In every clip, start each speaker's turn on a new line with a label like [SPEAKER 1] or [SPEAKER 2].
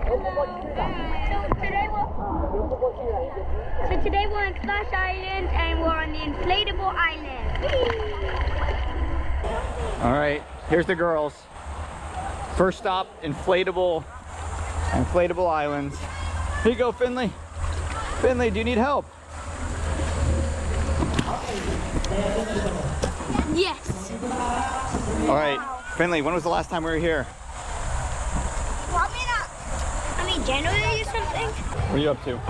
[SPEAKER 1] So today we're on Splash Island and we're on the inflatable island.
[SPEAKER 2] All right, here's the girls. First stop, inflatable islands. Here you go, Finley. Finley, do you need help?
[SPEAKER 1] Yes.
[SPEAKER 2] All right, Finley, when was the last time we were here?
[SPEAKER 1] Probably not. I mean, January or something.
[SPEAKER 2] What are you up to?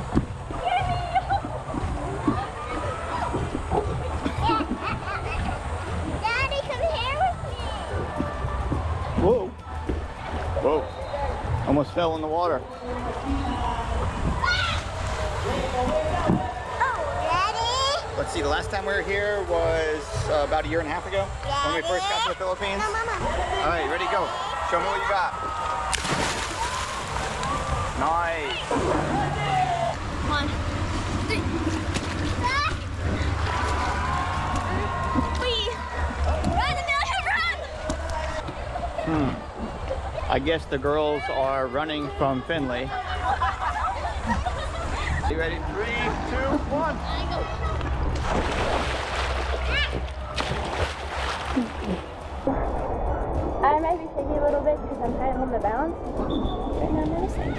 [SPEAKER 1] Daddy, come here with me.
[SPEAKER 2] Whoa. Whoa. Almost fell in the water. Let's see, the last time we were here was about a year and a half ago when we first got to the Philippines.
[SPEAKER 1] No, Mama.
[SPEAKER 2] All right, ready, go. Show me what you got. Nice.
[SPEAKER 1] 1, 2, 3. Run, Amelia, run!
[SPEAKER 2] I guess the girls are running from Finley. You ready? 3, 2, 1.
[SPEAKER 1] I might be shaking a little bit because I'm trying to hold my balance. And I'm gonna sink.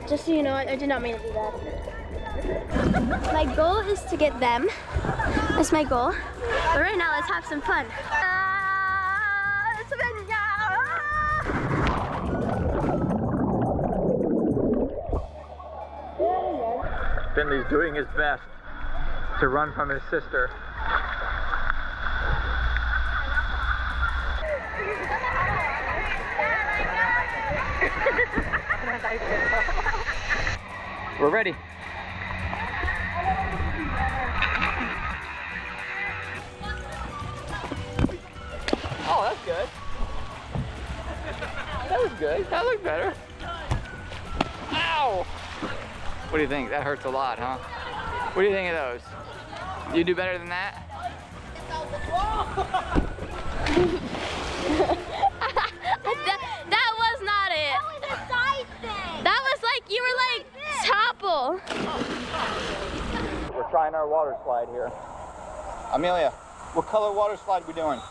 [SPEAKER 1] Just so you know, I did not mean to do that. My goal is to get them. That's my goal. But right now, let's have some fun.
[SPEAKER 2] Finley's doing his best to run from his sister. We're ready. Oh, that's good. That was good. That looked better. Ow! What do you think? That hurts a lot, huh? What do you think of those? You do better than that?
[SPEAKER 1] That was not it. That was a side thing. That was like, you were like, topple.
[SPEAKER 2] We're trying our water slide here. Amelia, what color water slide are we doing?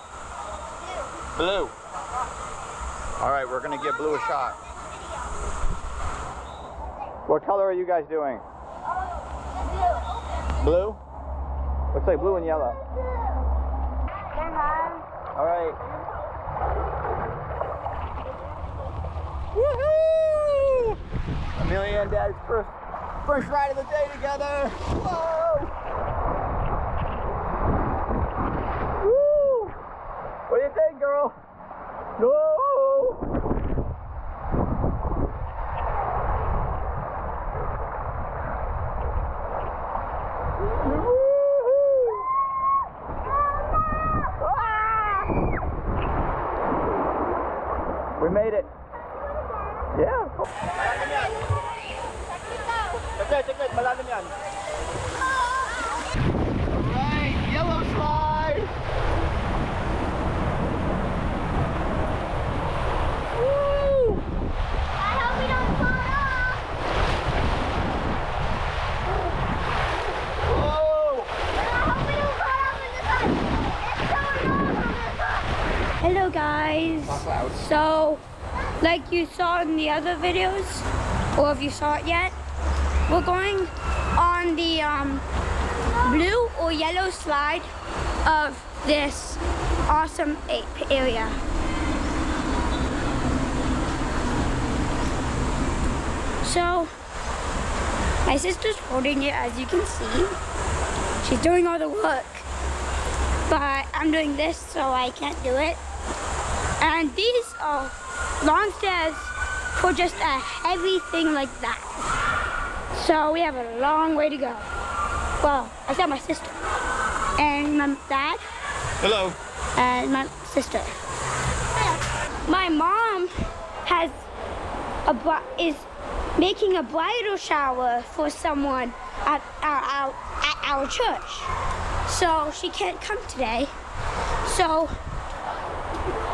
[SPEAKER 2] Blue. All right, we're gonna give Blue a shot. What color are you guys doing? Blue? Looks like blue and yellow. All right. Woohoo! Amelia and Dad's first ride of the day together. Whoa! Woo! What do you think, girl? No! We made it. Yeah. Check it. Malalim yan. Alright, yellow slide. Woo!
[SPEAKER 1] I hope we don't fall off.
[SPEAKER 2] Whoa!
[SPEAKER 1] I hope we don't fall off in the sun. It's going off on the sun. Hello guys. So, like you saw in the other videos, or if you saw it yet, we're going on the blue or yellow slide of this awesome area. So, my sister's holding it, as you can see. She's doing all the work, but I'm doing this, so I can't do it. And these are long stairs for just a heavy thing like that. So we have a long way to go. Well, I got my sister and my dad.
[SPEAKER 2] Hello.
[SPEAKER 1] And my sister. My mom is making a bridal shower for someone at our church. So she can't come today. So,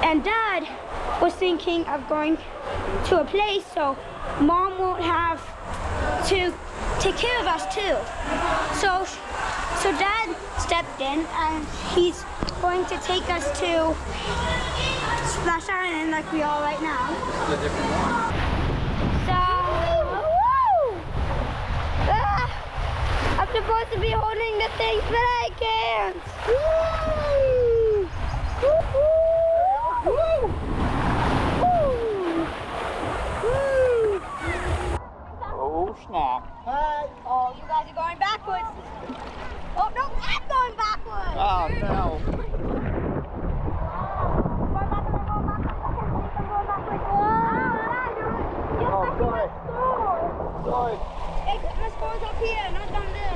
[SPEAKER 1] and Dad was thinking of going to a place so Mom won't have to take care of us too. So Dad stepped in and he's going to take us to Splash Island like we are right now. So, I'm supposed to be holding the things, but I can't.
[SPEAKER 2] Oh snap.
[SPEAKER 1] Oh, you guys are going backwards. Oh no, I'm going backwards.
[SPEAKER 2] Oh no. Oh, sorry. Sorry.
[SPEAKER 1] Hey, my spore's up here, not down there.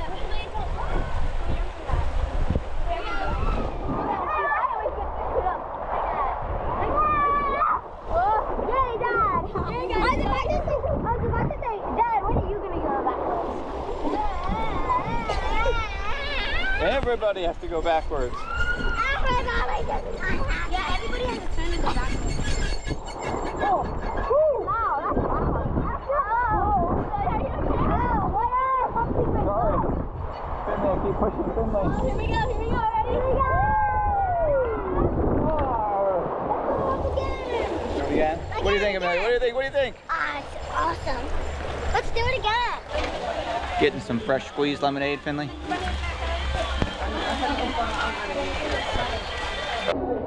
[SPEAKER 1] Yay, Dad! I was about to say, Dad, when are you gonna go backwards?
[SPEAKER 2] Everybody has to go backwards.
[SPEAKER 1] Yeah, everybody has a turn to go backwards. Oh, wow, that's loud. That's loud.
[SPEAKER 2] Sorry. Finley, keep pushing Finley.
[SPEAKER 1] Here we go, ready? Here we go!
[SPEAKER 2] Do it again? What do you think, Amelia? What do you think?
[SPEAKER 1] It's awesome. Let's do it again.
[SPEAKER 2] Getting some fresh squeezed lemonade, Finley.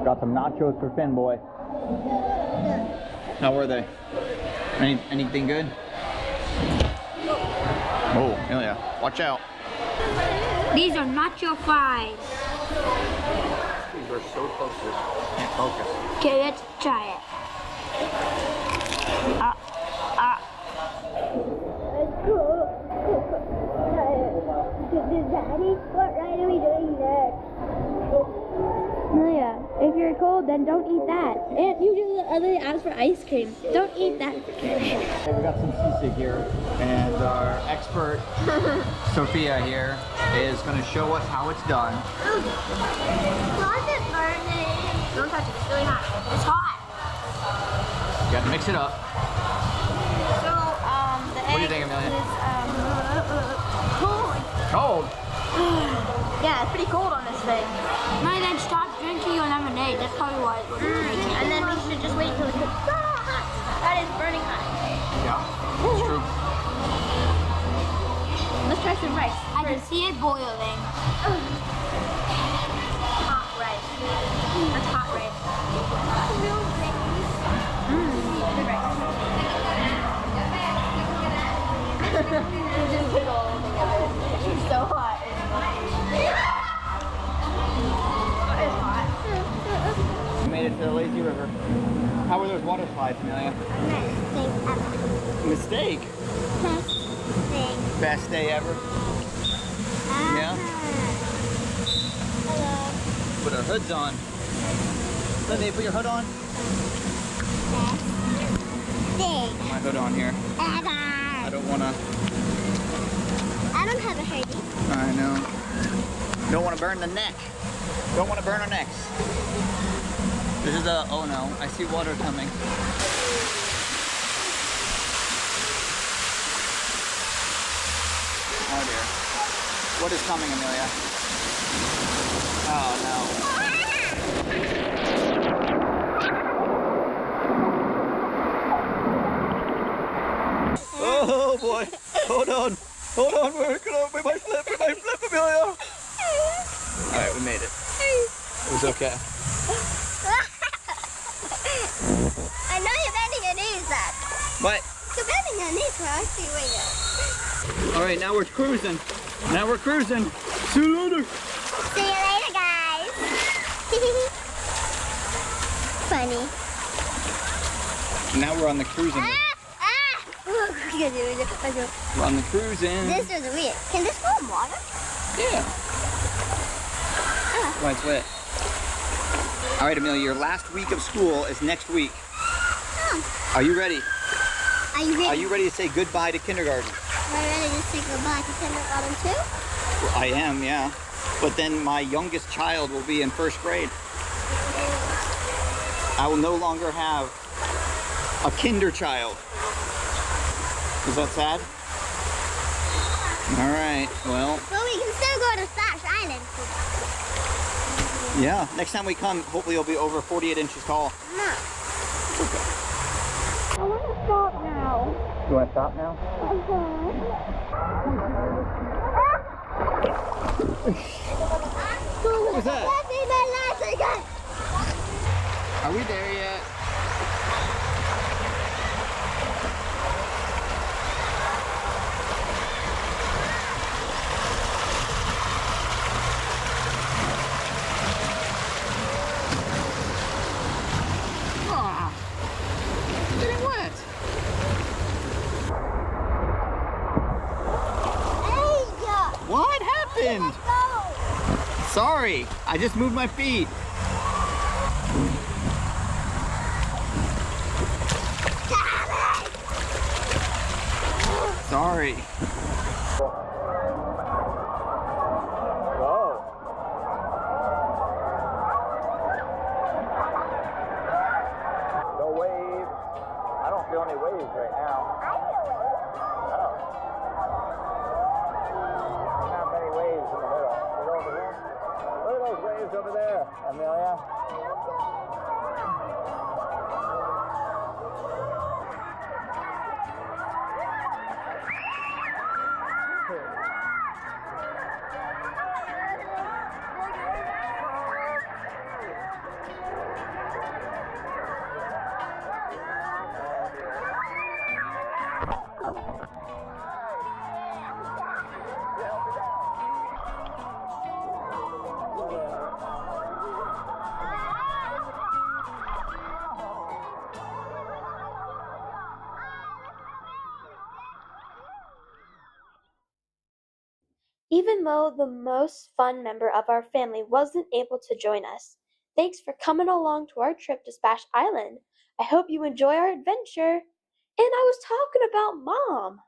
[SPEAKER 2] Got some nachos for Finn, boy. How were they? Anything good? Oh, Amelia, watch out.
[SPEAKER 1] These are nacho fries.
[SPEAKER 2] These are so close to can't focus.
[SPEAKER 1] Okay, let's try it. Daddy, what right are we doing next? Malia, if you're cold, then don't eat that. And you do the other ask for ice cream. Don't eat that.
[SPEAKER 2] Okay, we got some sisig here, and our expert Sophia here is going to show us how it's done.
[SPEAKER 1] Why is it burning? Don't touch it. It's really hot. It's hot.
[SPEAKER 2] You got to mix it up.
[SPEAKER 1] So, the
[SPEAKER 2] What do you think, Amelia?
[SPEAKER 1] is cold.
[SPEAKER 2] Cold.
[SPEAKER 1] Yeah, it's pretty cold on this thing. No, then stop drinking your lemonade. That's probably why it's drinking. And then we should just wait until it gets so hot. That is burning hot.
[SPEAKER 2] Yeah, it's true.
[SPEAKER 1] Let's try some rice. I can see it boiling. Hot rice. That's hot rice. Good rice. Just put all of it. It's so hot. It's hot.
[SPEAKER 2] We made it to the lazy river. How were those water slides, Amelia? Mistake? Best day ever? Yeah?
[SPEAKER 1] Hello.
[SPEAKER 2] Put our hoods on. Lindsay, put your hood on.
[SPEAKER 1] Best
[SPEAKER 2] Put my hood on here.
[SPEAKER 1] ever.
[SPEAKER 2] I don't want to...
[SPEAKER 1] I don't have a hoodie.
[SPEAKER 2] I know. Don't want to burn the neck. Don't want to burn our necks. This is a... Oh no, I see water coming. Oh dear. What is coming, Amelia? Oh no. Oh boy. Hold on. Hold on. We might flip. We might flip, Amelia. Alright, we made it. It was okay.
[SPEAKER 1] I know you're bending your knees, Dad.
[SPEAKER 2] What?
[SPEAKER 1] You're bending your knees for us to wait.
[SPEAKER 2] Alright, now we're cruising. Now we're cruising. See you later.
[SPEAKER 1] See you later, guys. Funny.
[SPEAKER 2] Now we're on the cruising. We're on the cruising.
[SPEAKER 1] This is weird. Can this go in water?
[SPEAKER 2] Yeah. Why it's wet. Alright, Amelia, your last week of school is next week. Are you ready?
[SPEAKER 1] Are you ready?
[SPEAKER 2] Are you ready to say goodbye to kindergarten?
[SPEAKER 1] Am I ready to say goodbye to kindergarten too?
[SPEAKER 2] Well, I am, yeah. But then my youngest child will be in first grade. I will no longer have a kinder child. Is that sad? All right, well.
[SPEAKER 1] But we can still go to Splash Island.
[SPEAKER 2] Yeah, next time we come, hopefully it'll be over 48 inches tall.
[SPEAKER 1] No. I want to stop now.
[SPEAKER 2] You want to stop now? What was that? Are we there yet? Ah, getting wet. What happened? Sorry, I just moved my feet. Sorry. Whoa. No waves. I don't feel any waves right now. Oh. Not many waves in the middle. Look over here. Look at those waves over there, Amelia.
[SPEAKER 3] Even though the most fun member of our family wasn't able to join us, thanks for coming along to our trip to Splash Island. I hope you enjoy our adventure. And I was talking about Mom.